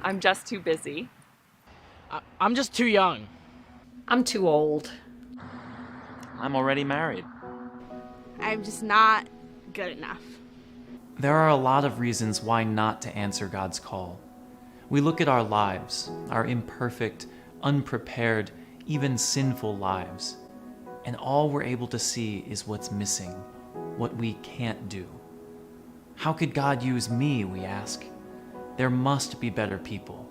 I'm just too busy. I'm just too young. I'm too old. I'm already married. I'm just not good enough. There are a lot of reasons why not to answer God's call. We look at our lives, our imperfect, unprepared, even sinful lives, and all we're able to see is what's missing, what we can't do. How could God use me, we ask? There must be better people.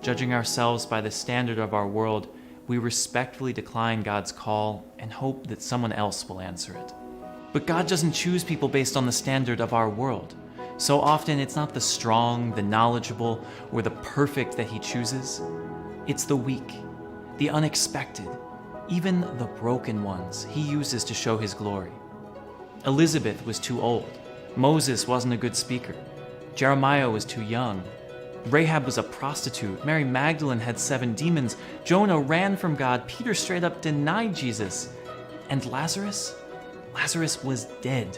Judging ourselves by the standard of our world, we respectfully decline God's call and hope that someone else will answer it. But God doesn't choose people based on the standard of our world. So often it's not the strong, the knowledgeable, or the perfect that He chooses. It's the weak, the unexpected, even the broken ones He uses to show His glory. Elizabeth was too old. Moses wasn't a good speaker. Jeremiah was too young. Rahab was a prostitute. Mary Magdalene had 7 demons. Jonah ran from God. Peter straight up denied Jesus. And Lazarus? Lazarus was dead.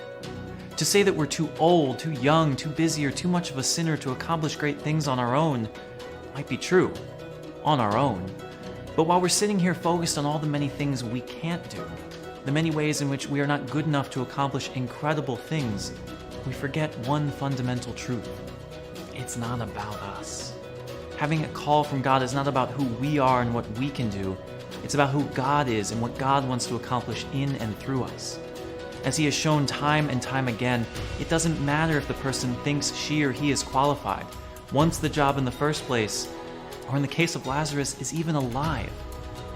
To say that we're too old, too young, too busy, or too much of a sinner to accomplish great things on our own might be true, on our own. But while we're sitting here focused on all the many things we can't do, the many ways in which we are not good enough to accomplish incredible things, we forget one fundamental truth. It's not about us. Having a call from God is not about who we are and what we can do. It's about who God is and what God wants to accomplish in and through us. As He has shown time and time again, it doesn't matter if the person thinks she or he is qualified, wants the job in the first place, or in the case of Lazarus, is even alive.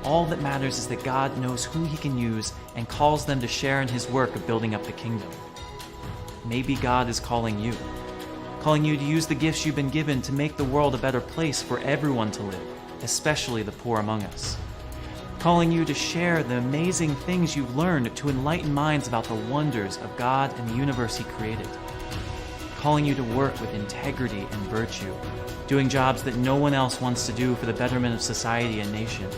All that matters is that God knows who He can use and calls them to share in His work of building up the kingdom. Maybe God is calling you to use the gifts you've been given to make the world a better place for everyone to live, especially the poor among us. Calling you to share the amazing things you've learned to enlighten minds about the wonders of God and the universe He created. Calling you to work with integrity and virtue, doing jobs that no one else wants to do for the betterment of society and nation.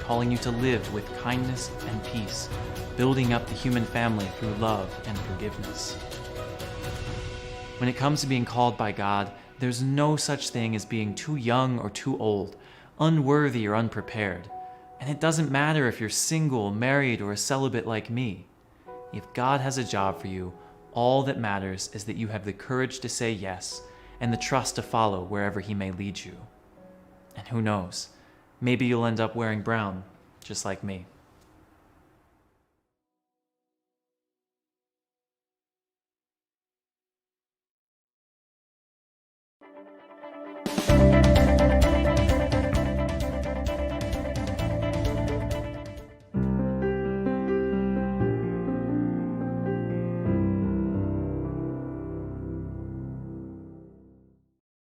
Calling you to live with kindness and peace, building up the human family through love and forgiveness. When it comes to being called by God, there's no such thing as being too young or too old, unworthy or unprepared. And it doesn't matter if you're single, married, or a celibate like me. If God has a job for you, all that matters is that you have the courage to say yes and the trust to follow wherever He may lead you. And who knows, maybe you'll end up wearing brown, just like me.